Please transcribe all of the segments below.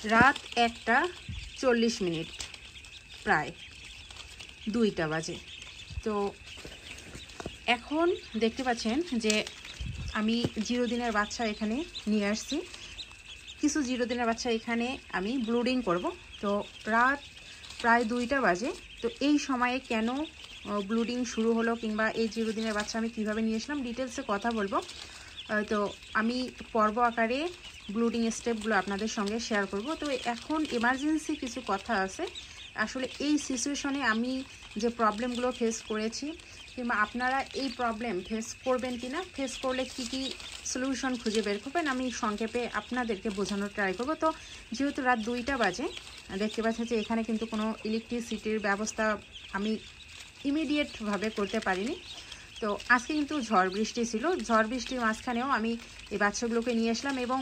রাত 1:40 প্রায় 2টা বাজে। তো এখন দেখতে পাচ্ছেন যে আমি 0 দিনের বাচ্চা এখানে নিয়ে আসছি। কিছু 0 দিনের বাচ্চা এখানে আমি ব্লুডিং করব। তো রাত প্রায় 2টা বাজে। তো এই সময়ে কেন ব্লুডিং শুরু হলো কিংবা এই 0 দিনের বাচ্চা আমি কিভাবে নিয়ে আসলাম ডিটেলসে কথা বলবো। তো আমি পর্ব আকারে ব্লুডিং স্টেপগুলো আপনাদের সঙ্গে শেয়ার করব। তো এখন এমার্জেন্সি কিছু কথা আছে। আসলে এই সিচুয়েশনে আমি যে প্রবলেমগুলো ফেস করেছি কিংবা আপনারা এই প্রবলেম ফেস করবেন কিনা, ফেস করলে কি কি সলিউশন খুঁজে বের করবেন, আমি সংক্ষেপে আপনাদেরকে বোঝানোর ট্রাই করব। তো যেহেতু রাত 2টা বাজে, দেখতে পাচ্ছি যে এখানে কিন্তু কোনো ইলেকট্রিসিটির ব্যবস্থা আমি ইমিডিয়েটভাবে করতে পারিনি। তো আজকে কিন্তু ঝড় বৃষ্টি ছিল। ঝড় বৃষ্টির মাঝখানেও আমি এই বাচ্চাগুলোকে নিয়ে আসলাম এবং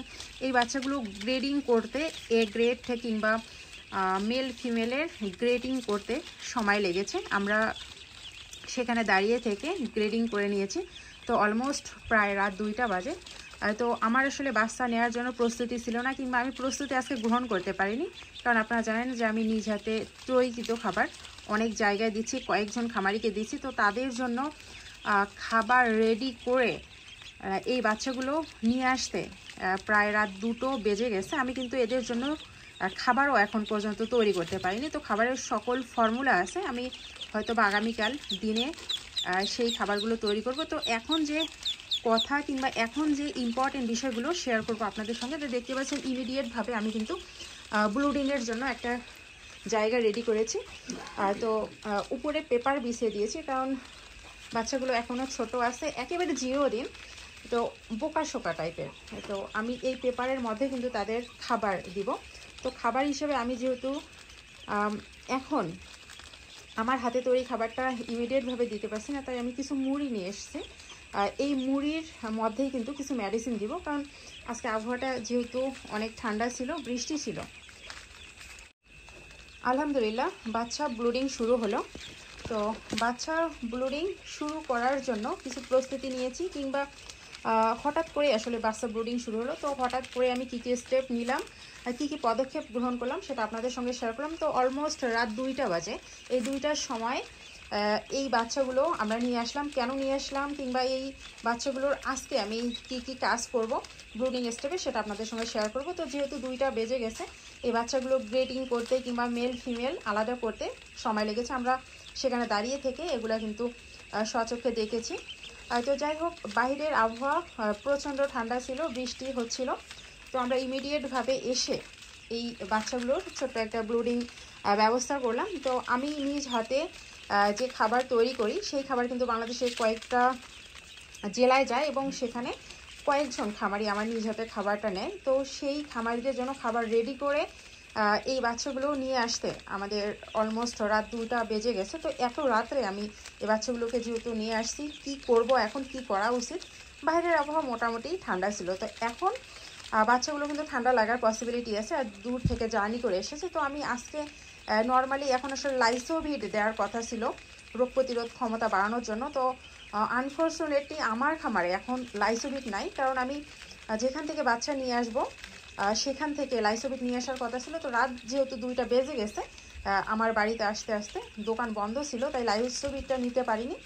এই বাচ্চাগুলো গ্রেডিং করতে এ গ্রেড কিংবা মেল ফিমেলের গ্রেডিং করতে সময় লেগেছে। আমরা সেখানে দাঁড়িয়ে থেকে গ্রেডিং করে নিয়েছি। তো অলমোস্ট প্রায় রাত 2টা বাজে। তো আমার আসলে বাচ্চা নেওয়ার জন্য প্রস্তুতি ছিল না কিংবা আমি প্রস্তুতি আজকে গ্রহণ করতে পারিনি, কারণ আপনারা জানেন যে আমি নিজ হাতে তৈরিকৃত খাবার অনেক জায়গায় দিচ্ছি, কয়েকজন খামারিকে দিচ্ছি। তো তাদের জন্য খাবার রেডি করে এই বাচ্চাগুলো নিয়ে আসতে প্রায় রাত 2টো বেজে গেছে। আমি কিন্তু এদের জন্য খাবারও এখন পর্যন্ত তৈরি করতে পারিনি। তো খাবারের সকল ফর্মুলা আছে, আমি হয়তো বা আগামীকাল দিনে সেই খাবারগুলো তৈরি করব। তো এখন যে কথা কিংবা এখন যে ইম্পর্টেন্ট বিষয়গুলো শেয়ার করব আপনাদের সঙ্গে, তো দেখতে পাচ্ছেন ইমিডিয়েটভাবে আমি কিন্তু ব্লুডিংয়ের জন্য একটা জায়গা রেডি করেছি। তো উপরে পেপার বিছিয়ে দিয়েছি, কারণ বাচ্চাগুলো এখনও ছোট আছে, একেবারে 0 দিন, তো বোকাশোকা টাইপের। তো আমি এই পেপারের মধ্যে কিন্তু তাদের খাবার দিব। তো খাবার হিসেবে আমি যেহেতু এখন আমার হাতে তৈরি খাবারটা ইমিডিয়েটভাবে দিতে পারছি না, তাই আমি কিছু মুড়ি নিয়ে এসেছি। এই মুড়ির মধ্যেই কিন্তু কিছু মেডিসিন দিব, কারণ আজকে আবহাওয়াটা যেহেতু অনেক ঠান্ডা ছিল, বৃষ্টি ছিল। আলহামদুলিল্লাহ বাচ্চা ব্লুডিং শুরু হলো। তো বাচ্চা ব্লুডিং শুরু করার জন্য কিছু প্রস্তুতি নিয়েছি কিংবা হঠাৎ করে আসলে বাচ্চা ব্লুডিং শুরু হলো। তো হঠাৎ করে আমি কী কী স্টেপ নিলাম, কী কী পদক্ষেপ গ্রহণ করলাম সেটা আপনাদের সঙ্গে শেয়ার করলাম। তো অলমোস্ট রাত 2টা বাজে। এই 2টার সময় এই বাচ্চাগুলো আমরা নিয়ে আসলাম। কেন নিয়ে আসলাম কিংবা এই বাচ্চাগুলোর আজকে আমি কী কী কাজ করব ব্লুডিং স্টেপে সেটা আপনাদের সঙ্গে শেয়ার করব। তো যেহেতু 2টা বেজে গেছে, এই বাচ্চাগুলো গ্রেডিং করতে কিংবা মেল ফিমেল আলাদা করতে সময় লেগেছে। আমরা সেখানে দাঁড়িয়ে থেকে এগুলা কিন্তু স্বচক্ষে দেখেছি। তো যাই হোক, বাইরের আবহাওয়া প্রচণ্ড ঠান্ডা ছিল, বৃষ্টি হচ্ছিল। তো আমরা ইমিডিয়েটভাবে এসে এই বাচ্চাগুলোর ছোট্ট একটা ব্লুডিং ব্যবস্থা করলাম। তো আমি নিজ হাতে যে খাবার তৈরি করি সেই খাবার কিন্তু বাংলাদেশের কয়েকটা জেলায় যায় এবং সেখানে কয়েকজন খামারি আমার নিজ হাতে খাবারটা নেয়। তো সেই খামারিদের জন্য খাবার রেডি করে এই বাচ্চাগুলো নিয়ে আসতে আমাদের অলমোস্ট রাত 2টা বেজে গেছে। তো এত রাত্রে আমি এই বাচ্চাগুলোকে যেহেতু নিয়ে আসছি, কি করব এখন, কি করা উচিত। বাইরের আবহাওয়া মোটামুটি ঠান্ডা ছিল। তো এখন বাচ্চাগুলো কিন্তু ঠান্ডা লাগার পসিবিলিটি আছে, আর দূর থেকে জার্নি করে এসেছে। তো আমি আজকে নর্মালি এখন আসলে লাইসোভিট দেওয়ার কথা ছিল রোগ প্রতিরোধ ক্ষমতা বাড়ানোর জন্য। তো আনফর্চুনেটলি আমার খামারে এখন লাইসোভিট নাই, কারণ আমি যেখান থেকে বাচ্চা নিয়ে আসবো সেখান থেকে লাইসোভিট নিয়ে আসার কথা ছিল। তো রাত যেহেতু 2টা বেজে গেছে, আমার বাড়িতে আসতে আসতে দোকান বন্ধ ছিল, তাই লাইসোভিটটা নিতে পারিনি।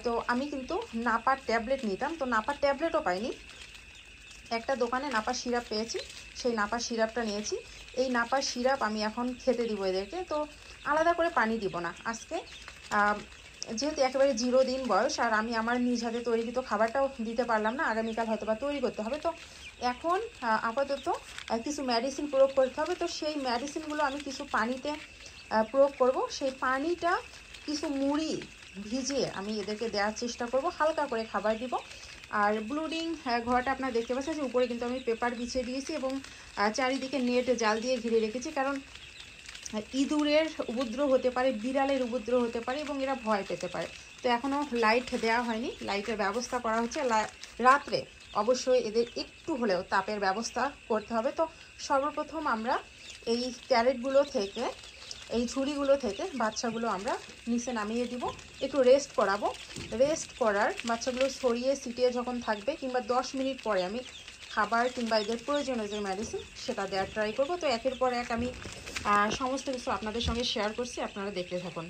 তো আমি কিন্তু নাপার ট্যাবলেট নিতাম, তো নাপার ট্যাবলেটও পাইনি। একটা দোকানে নাপার সিরাপ পেয়েছি, সেই নাপার সিরাপটা নিয়েছি। এই নাপার সিরাপ আমি এখন খেতে দিব এদেরকে। তো আলাদা করে পানি দিব না আজকে, যেহেতু একেবারে 0 দিন বয়স, আর আমি আমার নিজ হাতে তৈরিকৃত খাবারটাও দিতে পারলাম না, আগামীকাল হয়তো বা তৈরি করতে হবে। তো এখন আপাতত কিছু মেডিসিন প্রয়োগ করতে হবে। তো সেই মেডিসিনগুলো আমি কিছু পানিতে প্রয়োগ করব। সেই পানিটা কিছু মুড়ি ভিজিয়ে আমি এদেরকে দেওয়ার চেষ্টা করব, হালকা করে খাবার দিব। আর ব্লুডিং ঘরটা আপনারা দেখতে পাচ্ছেন যে উপরে কিন্তু আমি পেপার বিছিয়ে দিয়েছি এবং চারিদিকে নেট জাল দিয়ে ঘিরে রেখেছি, কারণ ইঁদুরের উপদ্রব হতে পারে, বিড়ালের উপদ্রব হতে পারে এবং এরা ভয় পেতে পারে। তো এখনও লাইট দেওয়া হয়নি, লাইটের ব্যবস্থা করা হচ্ছে। রাত্রে অবশ্যই এদের একটু হলেও তাপের ব্যবস্থা করতে হবে। তো সর্বপ্রথম আমরা এই ক্যারেটগুলো থেকে, এই ঝুড়িগুলো থেকে বাচ্চাগুলো আমরা নিচে নামিয়ে দিব, একটু রেস্ট করাবো। রেস্ট করার বাচ্চাগুলো ছড়িয়ে ছিটিয়ে যখন থাকবে কিংবা 10 মিনিট পরে আমি খাবার কিংবা এদের প্রয়োজনীয় যে মেডিসিন সেটা দেওয়ার ট্রাই করব। তো একের পর এক আমি সমস্ত কিছু আপনাদের সঙ্গে শেয়ার করছি, আপনারা দেখতে থাকুন।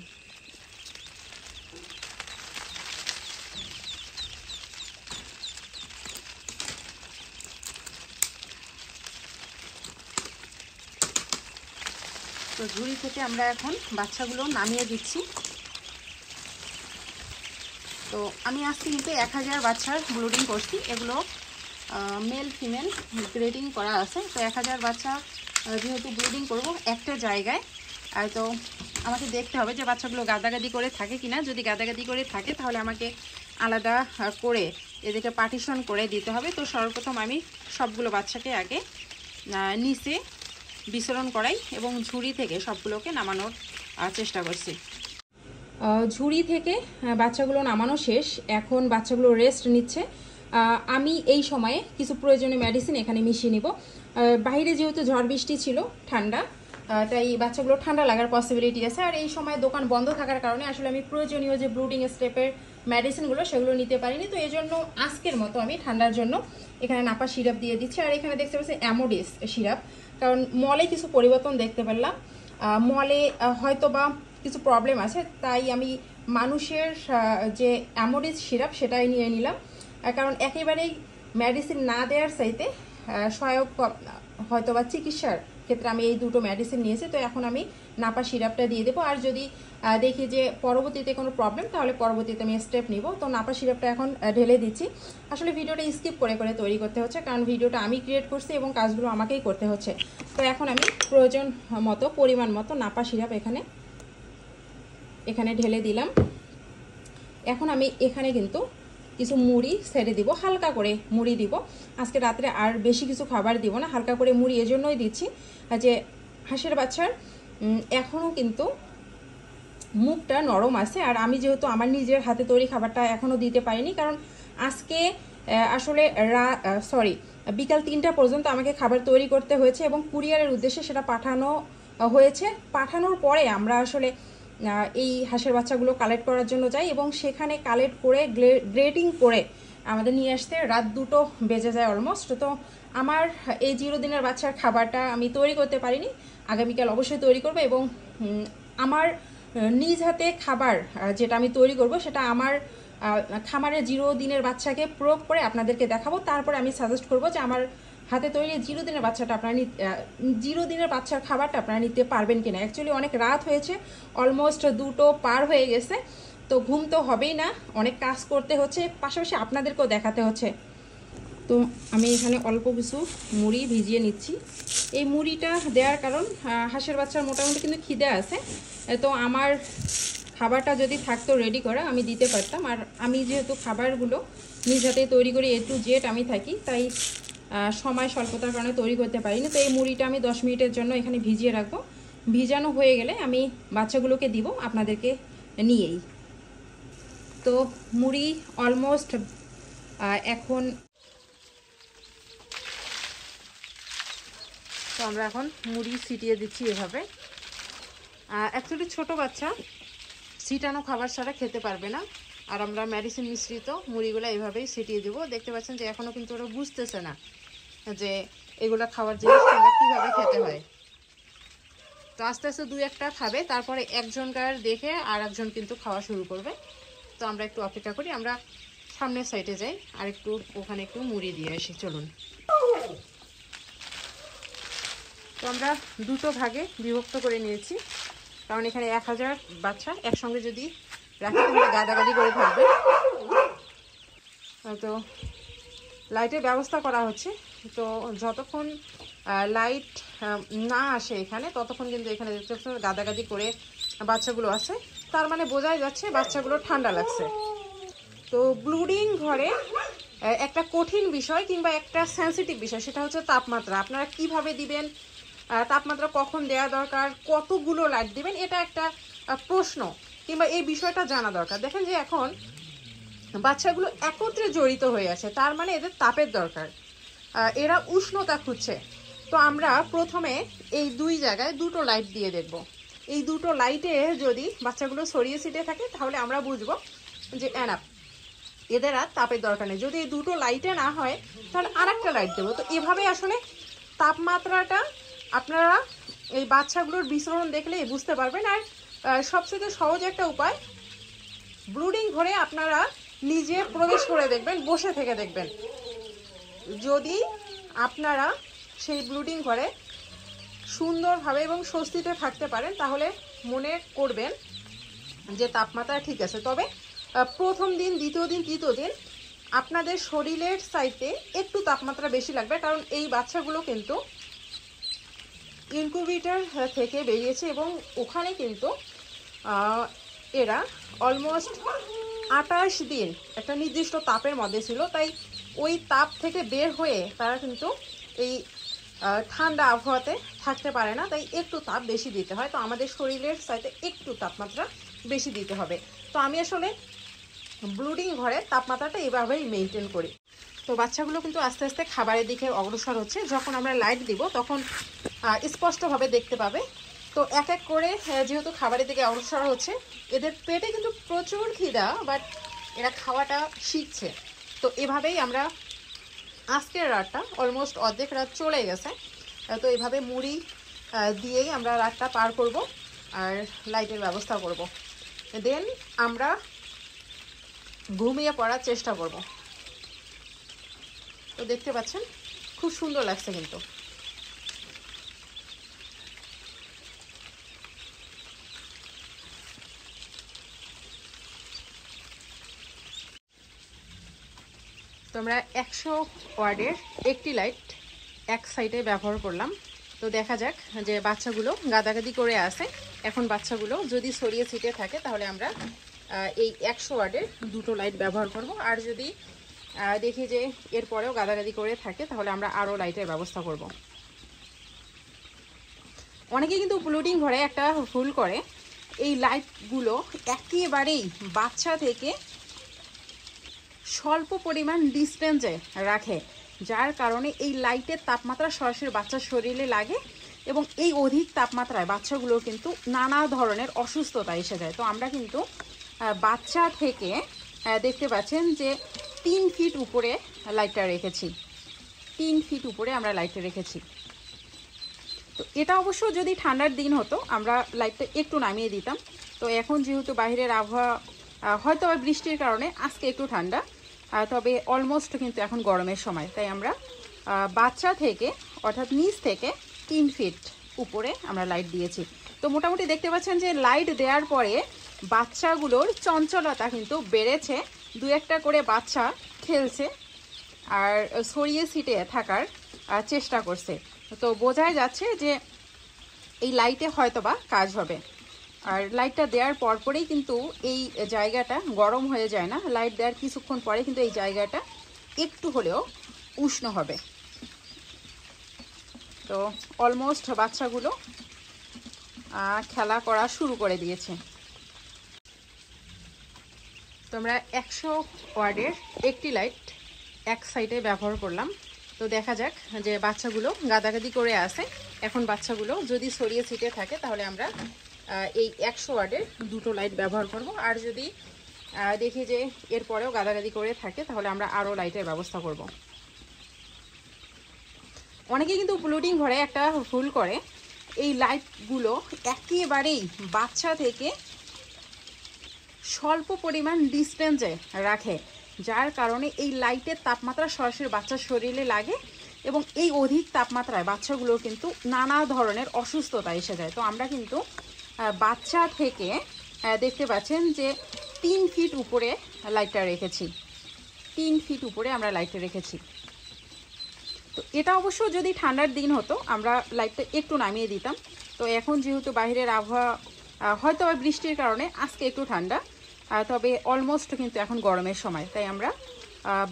তো ঝুড়ি থেকে আমরা এখন বাচ্চাগুলো নামিয়ে দিচ্ছি। তো আমি আজকে কিন্তু 1000 বাচ্চার ব্লুডিং করছি, এগুলো মেল ফিমেল গ্রেডিং করা আছে। তো 1000 বাচ্চা যেহেতু ব্লুডিং করব একটা জায়গায়, আর তো আমাকে দেখতে হবে যে বাচ্চাগুলো গাদাগাদি করে থাকে কিনা। যদি গাদাগাদি করে থাকে তাহলে আমাকে আলাদা করে এদেরকে পার্টিশন করে দিতে হবে। তো সর্বপ্রথম আমি সবগুলো বাচ্চাকে আগে নিচে বিচরণ করাই এবং ঝুড়ি থেকে সবগুলোকে নামানোর চেষ্টা করছি। ঝুড়ি থেকে বাচ্চাগুলো নামানো শেষ, এখন বাচ্চাগুলো রেস্ট নিচ্ছে। আমি এই সময়ে কিছু প্রয়োজনীয় মেডিসিন এখানে মিশিয়ে নিব। বাইরে যেহেতু ঝড় বৃষ্টি ছিল, ঠান্ডা, তাই বাচ্চাগুলো ঠান্ডা লাগার পসিবিলিটি আছে। আর এই সময় দোকান বন্ধ থাকার কারণে আসলে আমি প্রয়োজনীয় যে ব্লুডিং স্টেপের মেডিসিনগুলো সেগুলো নিতে পারিনি। তো এই জন্য আজকের মতো আমি ঠান্ডার জন্য এখানে নাপা সিরাপ দিয়ে দিচ্ছি। আর এখানে দেখতে পাচ্ছি অ্যামোডিস সিরাপ, কারণ মলে কিছু পরিবর্তন দেখতে পেলাম, মলে হয়তো বা কিছু প্রবলেম আছে, তাই আমি মানুষের যে অ্যামোডিস সিরাপ সেটাই নিয়ে নিলাম। কারণ একেবারেই মেডিসিন না দেওয়ার চাইতে সহায়ক হয়তো বা চিকিৎসার ক্ষেত্রে আমি এই দুটো মেডিসিন নিয়েছি। তো এখন আমি নাপা সিরাপটা দিয়ে দেবো, আর যদি দেখি যে পরবর্তীতে কোনো প্রবলেম তাহলে পরবর্তীতে আমি স্টেপ নিব। তো নাপা সিরাপটা এখন ঢেলে দিচ্ছি। আসলে ভিডিওটা স্কিপ করে করে তৈরি করতে হচ্ছে, কারণ ভিডিওটা আমি ক্রিয়েট করছি এবং কাজগুলো আমাকেই করতে হচ্ছে। তো এখন আমি প্রয়োজন মতো পরিমাণ মতো নাপা সিরাপ এখানে ঢেলে দিলাম। এখন আমি এখানে কিন্তু কিছু মুড়ি ছেড়ে দিব, হালকা করে মুড়ি দিব। আজকে রাত্রে আর বেশি কিছু খাবার দিব না, হালকা করে মুড়ি এজন্যই দিচ্ছি যে হাঁসের বাচ্চার এখনও কিন্তু মুখটা নরম আছে। আর আমি যেহেতু আমার নিজের হাতে তৈরি খাবারটা এখনও দিতে পারিনি, কারণ আজকে আসলে বিকাল 3টা পর্যন্ত আমাকে খাবার তৈরি করতে হয়েছে এবং কুরিয়ারের উদ্দেশ্যে সেটা পাঠানো হয়েছে। পাঠানোর পরে আমরা আসলে এই হাঁসের বাচ্চাগুলো কালেক্ট করার জন্য যাই এবং সেখানে কালেক্ট করে গ্রেডিং করে আমাদের নিয়ে আসতে রাত 2টো বেজে যায় অলমোস্ট। তো আমার এই 0 দিনের বাচ্চার খাবারটা আমি তৈরি করতে পারিনি, আগামীকাল অবশ্যই তৈরি করব। এবং আমার নিজ হাতে খাবার যেটা আমি তৈরি করব সেটা আমার খামারে 0 দিনের বাচ্চাকে প্রয়োগ করে আপনাদেরকে দেখাবো। তারপরে আমি সাজেস্ট করব যে আমার হাতে তৈরি 0 দিনের বাচ্চাটা আপনারা 0 দিনের বাচ্চার খাবারটা আপনারা নিতে পারবেন কিনা। অ্যাকচুয়ালি অনেক রাত হয়েছে, অলমোস্ট 2টো পার হয়ে গেছে। তো ঘুম তো হবেই না, অনেক কাজ করতে হচ্ছে, পাশাপাশি আপনাদেরকেও দেখাতে হচ্ছে। তো আমি এখানে অল্প কিছু মুড়ি ভিজিয়ে নিচ্ছি। এই মুড়িটা দেওয়ার কারণ হাঁসের বাচ্চার মোটামুটি কিন্তু খিদে আছে, তো আমার খাবারটা যদি থাকতো রেডি করা আমি দিতে পারতাম। আর আমি যেহেতু খাবারগুলো নিজ হাতে তৈরি করি, A to Z আমি থাকি, তাই সময় স্বল্পতার কারণে তৈরি করতে পারিনি। তো এই মুড়িটা আমি 10 মিনিটের জন্য এখানে ভিজিয়ে রাখবো। ভিজানো হয়ে গেলে আমি বাচ্চাগুলোকে দিব আপনাদেরকে নিয়েই। তো মুড়ি অলমোস্ট এখন তো আমরা এখন মুড়ি ছিটিয়ে দিচ্ছি এভাবে। অ্যাকচুয়ালি ছোট বাচ্চা ছিটানো খাবার ছাড়া খেতে পারবে না, আর আমরা মেডিসিন মিশ্রিত মুড়িগুলো এভাবেই ছিটিয়ে দেবো। দেখতে পাচ্ছেন যে এখনও কিন্তু ওরা বুঝতেছে না যে এগুলো খাওয়ার জিনিস কীভাবে খেতে হয়। তো আস্তে আস্তে 2-1টা খাবে, তারপরে একজনকার দেখে আর একজন কিন্তু খাওয়া শুরু করবে। তো আমরা একটু অপেক্ষা করি, আমরা সামনের সাইডে যাই আর একটু ওখানে একটু মুড়ি দিয়ে আসি, চলুন। তো আমরা 2টো ভাগে বিভক্ত করে নিয়েছি, কারণ এখানে 1000 বাচ্চা একসঙ্গে যদি রাখি তাহলে গাদাগাদি করে থাকবে। তো লাইটের ব্যবস্থা করা হচ্ছে, তো যতক্ষণ লাইট না আসে এখানে ততক্ষণ কিন্তু এখানে দেখতে পাচ্ছেন গাদাগাদি করে বাচ্চাগুলো আছে, তার মানে বোঝাই যাচ্ছে বাচ্চাগুলো ঠান্ডা লাগছে। তো ব্লুডিং ঘরে একটা কঠিন বিষয় কিংবা একটা সেন্সিটিভ বিষয়, সেটা হচ্ছে তাপমাত্রা। আপনারা কিভাবে দিবেন, তাপমাত্রা কখন দেওয়া দরকার, কতগুলো লাইট দিবেন, এটা একটা প্রশ্ন কিংবা এই বিষয়টা জানা দরকার। দেখেন যে এখন বাচ্চাগুলো একত্রে জড়িত হয়ে আছে, তার মানে এদের তাপের দরকার, এরা উষ্ণতা খুঁজছে। তো আমরা প্রথমে এই 2 জায়গায় 2টো লাইট দিয়ে দেখব। এই 2টো লাইটে যদি বাচ্চাগুলো ছড়িয়ে ছিটিয়ে থাকে তাহলে আমরা বুঝবো যে এনাফ। এদের আর তাপের দরকার নেই। যদি এই দুটো লাইটে না হয় তাহলে আর একটা লাইট দেবো। তো এভাবে আসলে তাপমাত্রাটা আপনারা এই বাচ্চাগুলোর বিচরণ দেখলে বুঝতে পারবেন। আর সবচেয়ে সহজ একটা উপায়, ব্রুডিং ঘরে আপনারা নিজে প্রবেশ করে দেখবেন, বসে থেকে দেখবেন। যদি আপনারা সেই ব্রুডিং ঘরে সুন্দরভাবে এবং স্বস্তিতে থাকতে পারেন তাহলে মনে করবেন যে তাপমাত্রা ঠিক আছে। তবে প্রথম দিন, দ্বিতীয় দিন, তৃতীয় দিন আপনাদের শরীরের চাইতে একটু তাপমাত্রা বেশি লাগবে, কারণ এই বাচ্চাগুলো কিন্তু ইনকিউবেটর থেকে বেরিয়েছে এবং ওখানে কিন্তু এরা অলমোস্ট 28 দিন একটা নির্দিষ্ট তাপের মধ্যে ছিল। তাই ওই তাপ থেকে বের হয়ে তারা কিন্তু এই ঠান্ডা আবহাওয়াতে থাকতে পারে না, তাই একটু তাপ বেশি দিতে হয়। তো আমাদের শরীরের চাইতে একটু তাপমাত্রা বেশি দিতে হবে। তো আমি আসলে ব্রুডিং ঘরে তাপমাত্রাটা এভাবেই মেনটেন করি। তো বাচ্চাগুলো কিন্তু আস্তে আস্তে খাবারের দিকে অগ্রসর হচ্ছে। যখন আমরা লাইট দিব তখন স্পষ্টভাবে দেখতে পাবে। তো এক এক করে যেহেতু খাবারের দিকে অগ্রসর হচ্ছে, এদের পেটে কিন্তু প্রচুর খিদা, বাট এরা খাওয়াটা শিখছে। তো এভাবেই আমরা আজকের রাতটা অলমোস্ট অর্ধেক রাত চলে গেছে। তো এভাবে মুড়ি দিয়েই আমরা রাতটা পার করব আর লাইটের ব্যবস্থা করব। দেন আমরা ঘুমিয়ে পড়ার চেষ্টা করব। তো দেখতে পাচ্ছেন খুব সুন্দর লাগছে কিন্তু। তো আমরা 100 ওয়াটের একটি লাইট এক সাইডে ব্যবহার করলাম। তো দেখা যাক যে বাচ্চাগুলো গাদাগাদি করে আসে। এখন বাচ্চাগুলো যদি ছড়িয়ে ছিটিয়ে থাকে তাহলে আমরা এই 100 ওয়াটের দুটো লাইট ব্যবহার করব। আর যদি দেখি যে এরপরেও গাদাগাদি করে থাকে তাহলে আমরা আরও লাইটের ব্যবস্থা করব। অনেকে কিন্তু ব্রুডিং ঘরে একটা ভুল করে, এই লাইটগুলো একেবারেই বাচ্চা থেকে স্বল্প পরিমাণ ডিস্টেন্সে রাখে, যার কারণে এই লাইটের তাপমাত্রা সরাসরি বাচ্চার শরীরে লাগে এবং এই অধিক তাপমাত্রায় বাচ্চাগুলো কিন্তু নানা ধরনের অসুস্থতা এসে যায়। তো আমরা কিন্তু বাচ্চা থেকে দেখতে পাচ্ছেন যে 3 ফিট উপরে লাইটটা রেখেছি, 3 ফিট উপরে আমরা লাইটটা রেখেছি। তো এটা অবশ্য যদি ঠান্ডার দিন হতো আমরা লাইটটা একটু নামিয়ে দিতাম। তো এখন যেহেতু বাইরের আবহাওয়া হয়তো বৃষ্টির কারণে আজকে একটু ঠান্ডা, তবে অলমোস্ট কিন্তু এখন গরমের সময়, তাই আমরা বাচ্চা থেকে অর্থাৎ নিচ থেকে 3 ফিট উপরে আমরা লাইট দিয়েছি। তো মোটামুটি দেখতে পাচ্ছেন যে লাইট দেওয়ার পরে বাচ্চাগুলোর চঞ্চলতা কিন্তু বেড়েছে। 2-1টা করে বাচ্চা খেলছে আর ছড়িয়ে ছিটিয়ে থাকার চেষ্টা করছে। তো বোঝাই যাচ্ছে যে এই লাইটে হয়তোবা কাজ হবে। আর লাইটটা দেওয়ার পরপরেই কিন্তু এই জায়গাটা গরম হয়ে যায় না, লাইট দেওয়ার কিছুক্ষণ পরে কিন্তু এই জায়গাটা একটু হলেও উষ্ণ হবে। তো অলমোস্ট বাচ্চাগুলো খেলা করা শুরু করে দিয়েছে। তোমরা 100 ওয়াটের একটি লাইট এক সাইডে ব্যবহার করলাম। তো দেখা যাক যে বাচ্চাগুলো গাদাগাদি করে আসে। এখন বাচ্চাগুলো যদি ছড়িয়ে ছিটিয়ে থাকে তাহলে আমরা এই 100 ওয়াটের দুটো লাইট ব্যবহার করব। আর যদি দেখি যে এরপরেও গাদাগাদি করে থাকে তাহলে আমরা আরও লাইটের ব্যবস্থা করব। অনেকে কিন্তু ব্রুডিং ঘরে একটা ভুল করে, এই লাইটগুলো একেবারেই বাচ্চা থেকে স্বল্প পরিমাণ ডিস্টেন্সে রাখে, যার কারণে এই লাইটের তাপমাত্রা সরাসরি বাচ্চার শরীরে লাগে এবং এই অধিক তাপমাত্রায় বাচ্চাগুলো কিন্তু নানা ধরনের অসুস্থতা এসে যায়। তো আমরা কিন্তু বাচ্চা থেকে দেখতে পাচ্ছেন যে 3 ফিট উপরে লাইটটা রেখেছি, 3 ফিট উপরে আমরা লাইটটা রেখেছি। তো এটা অবশ্য যদি ঠান্ডার দিন হতো আমরা লাইটটা একটু নামিয়ে দিতাম। তো এখন যেহেতু বাইরের আবহাওয়া হয়তো বৃষ্টির কারণে আজকে একটু ঠান্ডা, তবে অলমোস্ট কিন্তু এখন গরমের সময়, তাই আমরা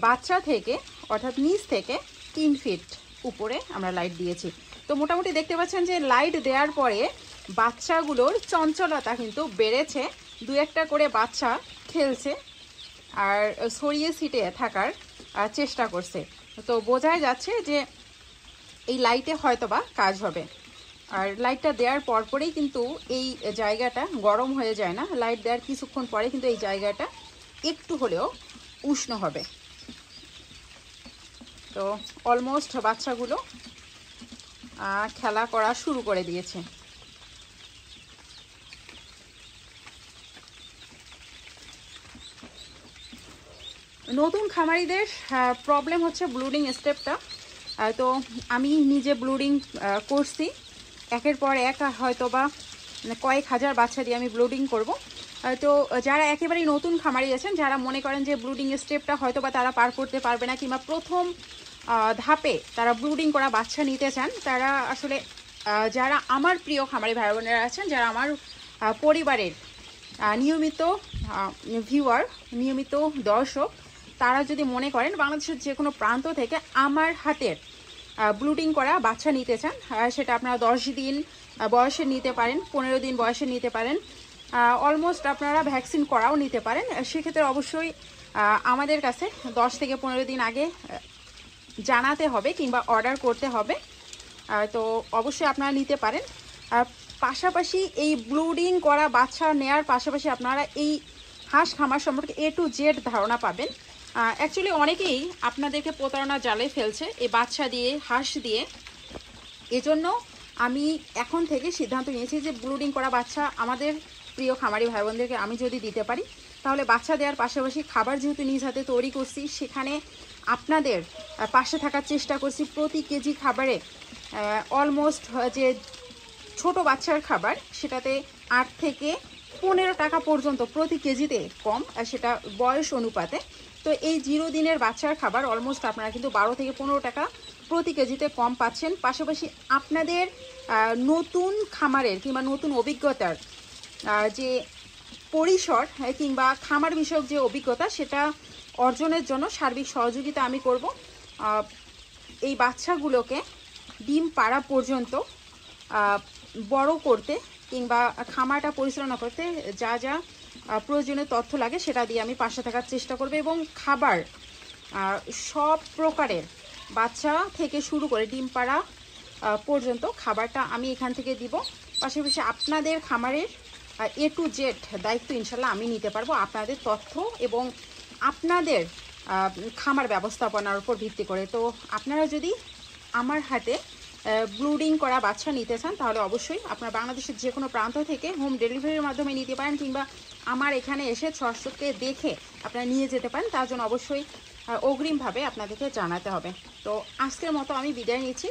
বাচ্চা থেকে অর্থাৎ নিচ থেকে 3 ফিট উপরে আমরা লাইট দিয়েছি। তো মোটামুটি দেখতে পাচ্ছেন যে লাইট দেওয়ার পরে বাচ্চাগুলোর চঞ্চলতা কিন্তু বেড়েছে। 2-1টা করে বাচ্চা খেলছে আর ছড়িয়ে ছিটিয়ে থাকার চেষ্টা করছে। তো বোঝাই যাচ্ছে যে এই লাইটে হয়তোবা কাজ হবে। আর লাইটটা দেওয়ার পরপরেই কিন্তু এই জায়গাটা গরম হয়ে যায় না, লাইট দেওয়ার কিছুক্ষণ পরে কিন্তু এই জায়গাটা একটু হলেও উষ্ণ হবে। তো অলমোস্ট বাচ্চাগুলো খেলা করা শুরু করে দিয়েছে। নতুন খামারিদের প্রবলেম হচ্ছে ব্লুডিং স্টেপটা। তো আমি নিজে ব্লুডিং করছি, একের পর এক হয়তো বা কয়েক হাজার বাচ্চা দিয়ে আমি ব্লুডিং করব। তো যারা একেবারেই নতুন খামারি আছেন, যারা মনে করেন যে ব্লুডিং স্টেপটা হয়তো বা তারা পার করতে পারবে না, কিংবা প্রথম ধাপে তারা ব্লুডিং করা বাচ্চা নিতে চান, তারা আসলে যারা আমার প্রিয় খামারি ভাই বোনেরা আছেন, যারা আমার পরিবারের নিয়মিত ভিউয়ার, নিয়মিত দর্শক, তারা যদি মনে করেন বাংলাদেশের যে কোনো প্রান্ত থেকে আমার হাতের ব্লুডিং করা বাচ্চা নিতে চান, সেটা আপনারা 10 দিন বয়সে নিতে পারেন, 15 দিন বয়সে নিতে পারেন, অলমোস্ট আপনারা ভ্যাকসিন করাও নিতে পারেন। সেক্ষেত্রে অবশ্যই আমাদের কাছে 10 থেকে 15 দিন আগে জানাতে হবে কিংবা অর্ডার করতে হবে। তো অবশ্যই আপনারা নিতে পারেন। পাশাপাশি এই ব্লুডিং করা বাচ্চা নেয়ার পাশাপাশি আপনারা এই হাঁস খামার সম্পর্কে A to Z ধারণা পাবেন। অ্যাকচুয়ালি অনেকেই আপনাদেরকে প্রতারণা জালে ফেলছে এই বাচ্চা দিয়ে, হাঁস দিয়ে। এজন্য আমি এখন থেকে সিদ্ধান্ত নিয়েছি যে ব্লুডিং করা বাচ্চা আমাদের প্রিয় খামারি ভাই বোনদেরকে আমি যদি দিতে পারি, তাহলে বাচ্চা দেওয়ার পাশাপাশি খাবার যেহেতু নিজ হাতে তৈরি করছি, সেখানে আপনাদের পাশে থাকার চেষ্টা করছি। প্রতি কেজি খাবারে অলমোস্ট যে ছোট বাচ্চার খাবার, সেটাতে 8 থেকে 15 টাকা পর্যন্ত প্রতি কেজিতে কম, সেটা বয়স অনুপাতে। তো এই 0 দিনের বাচ্চার খাবার অলমোস্ট আপনারা কিন্তু 12 থেকে 15 টাকা প্রতি কেজিতে কম পাচ্ছেন। পাশাপাশি আপনাদের নতুন খামারের কিংবা নতুন অভিজ্ঞতার যে পরিসর কিংবা খামার বিষয়ক যে অভিজ্ঞতা, সেটা অর্জনের জন্য সার্বিক সহযোগিতা আমি করব। এই বাচ্চাগুলোকে ডিম পাড়া পর্যন্ত বড় করতে কিংবা খামারটা পরিচালনা করতে যা যা প্রয়োজনীয় তথ্য লাগে সেটা দিয়ে আমি পাশে থাকার চেষ্টা করব। এবং খাবার সব প্রকারের বাচ্চা থেকে শুরু করে ডিম পাড়া পর্যন্ত খাবারটা আমি এখান থেকে দিব। পাশাপাশি আপনাদের খামারের A to Z দায়িত্ব ইনশাল্লাহ আমি নিতে পারবো, আপনাদের তথ্য এবং আপনাদের খামার ব্যবস্থাপনার উপর ভিত্তি করে। তো আপনারা যদি আমার হাতে ব্লুডিং করা বাচ্চা নিতে চান, তাহলে অবশ্যই আপনারা বাংলাদেশের যে কোনো প্রান্ত থেকে হোম ডেলিভারির মাধ্যমে নিতে পারেন, কিংবা আমার এখানে এসে সরাসরি দেখে আপনারা নিয়ে যেতে পারেন। তার জন্য অবশ্যই অগ্রিমভাবে আপনাদেরকে জানাতে হবে। তো আজকের মতো আমি বিদায় নিচ্ছি।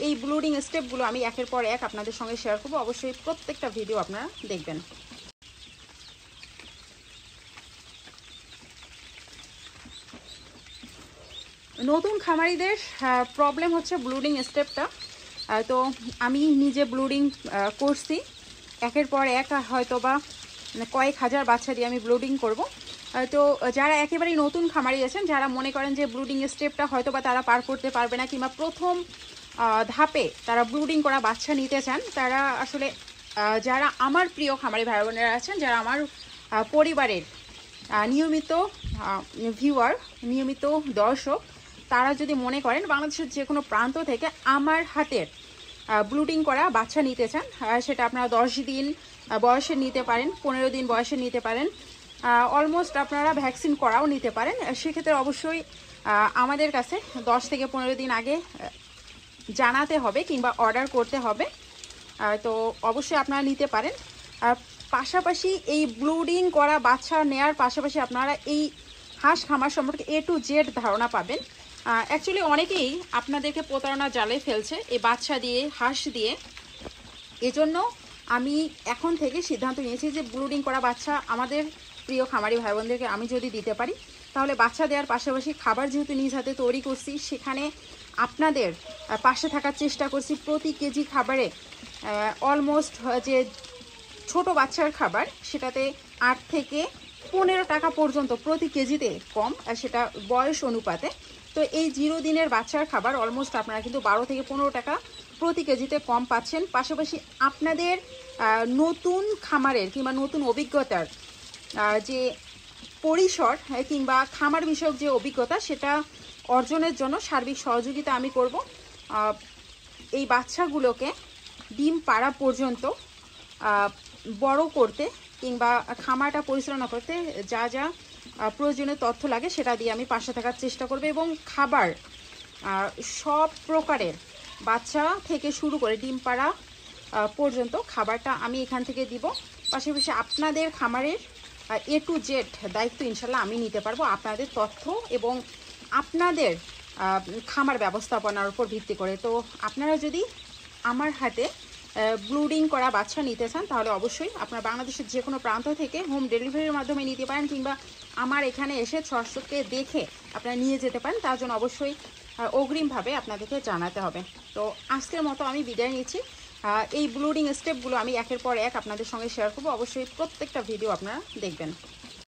এই ব্লুডিং স্টেপগুলো আমি একের পর এক আপনাদের সঙ্গে শেয়ার করবো। অবশ্যই প্রত্যেকটা ভিডিও আপনারা দেখবেন। নতুন খামারিদের প্রবলেম হচ্ছে ব্লুডিং স্টেপটা। তো আমি নিজে ব্লুডিং করছি, একের পর এক হয়তো বা কয়েক হাজার বাচ্চা দিয়ে আমি ব্লুডিং করব। তো যারা একেবারেই নতুন খামারি আছেন, যারা মনে করেন যে ব্লুডিং স্টেপটা হয়তো বা তারা পার করতে পারবে না, কিংবা প্রথম ধাপে তারা ব্লুডিং করা বাচ্চা নিতে চান, তারা আসলে যারা আমার প্রিয় খামারি ভাই বোনেরা আছেন, যারা আমার পরিবারের নিয়মিত ভিউয়ার, নিয়মিত দর্শক, তারা যদি মনে করেন বাংলাদেশের যে কোনো প্রান্ত থেকে আমার হাতের ব্লুডিং করা বাচ্চা নিতে চান, সেটা আপনারা 10 দিন বয়সে নিতে পারেন, 15 দিন বয়সে নিতে পারেন, অলমোস্ট আপনারা ভ্যাকসিন করাও নিতে পারেন। সেক্ষেত্রে অবশ্যই আমাদের কাছে 10 থেকে 15 দিন আগে জানাতে হবে কিংবা অর্ডার করতে হবে। তো অবশ্যই আপনারা নিতে পারেন। পাশাপাশি এই ব্লুডিং করা বাচ্চা নেয়ার পাশাপাশি আপনারা এই হাঁস খামার সম্পর্কে A to Z ধারণা পাবেন। অ্যাকচুয়ালি অনেকেই আপনাদেরকে প্রতারণা জালে ফেলছে এই বাচ্চা দিয়ে, হাঁস দিয়ে। এজন্য আমি এখন থেকে সিদ্ধান্ত নিয়েছি যে ব্লুডিং করা বাচ্চা আমাদের প্রিয় খামারি ভাই বোনদেরকে আমি যদি দিতে পারি, তাহলে বাচ্চা দেওয়ার পাশাপাশি খাবার যেহেতু নিজ হাতে তৈরি করছি, সেখানে আপনাদের পাশে থাকার চেষ্টা করছি। প্রতি কেজি খাবারে অলমোস্ট যে ছোট বাচ্চার খাবার, সেটাতে 8 থেকে 15 টাকা পর্যন্ত প্রতি কেজিতে কম, সেটা বয়স অনুপাতে। তো এই 0 দিনের বাচ্চার খাবার অলমোস্ট আপনারা কিন্তু 12 থেকে 15 টাকা প্রতি কেজিতে কম পাচ্ছেন। পাশাপাশি আপনাদের নতুন খামারের কিংবা নতুন অভিজ্ঞতার যে পরিসর কিংবা খামার বিষয়ক যে অভিজ্ঞতা, সেটা অর্জনের জন্য সার্বিক সহযোগিতা আমি করব। এই বাচ্চাগুলোকে ডিম পাড়া পর্যন্ত বড় করতে কিংবা খামারটা পরিচালনা করতে যা যা প্রয়োজনীয় তথ্য লাগে সেটা দিয়ে আমি পাশে থাকার চেষ্টা করব, এবং খাবার সব প্রকারের বাচ্চা থেকে শুরু করে ডিম পাড়া পর্যন্ত খাবারটা আমি এখান থেকে দিব। পাশাপাশি আপনাদের খামারের A to Z দায়িত্ব ইনশাল্লাহ আমি নিতে পারবো, আপনাদের তথ্য এবং আপনাদের খামার ব্যবস্থাপনার উপর ভিত্তি করে। তো আপনারা যদি আমার হাতে ব্লুডিং করা বাচ্চা নিতে চান তাহলে অবশ্যই আপনারা বাংলাদেশের যে কোনো প্রান্ত থেকে হোম ডেলিভারির মাধ্যমে নিতে পারেন, কিংবা আমার এখানে এসে সরাসরি দেখে আপনারা নিয়ে যেতে পারেন। তার জন্য অবশ্যই অগ্রিমভাবে আপনাদেরকে জানাতে হবে। তো আজকের মতো আমি বিদায় নিচ্ছি। এই ব্লুডিং স্টেপগুলো আমি একের পর এক আপনাদের সঙ্গে শেয়ার করবো, অবশ্যই প্রত্যেকটা ভিডিও আপনারা দেখবেন।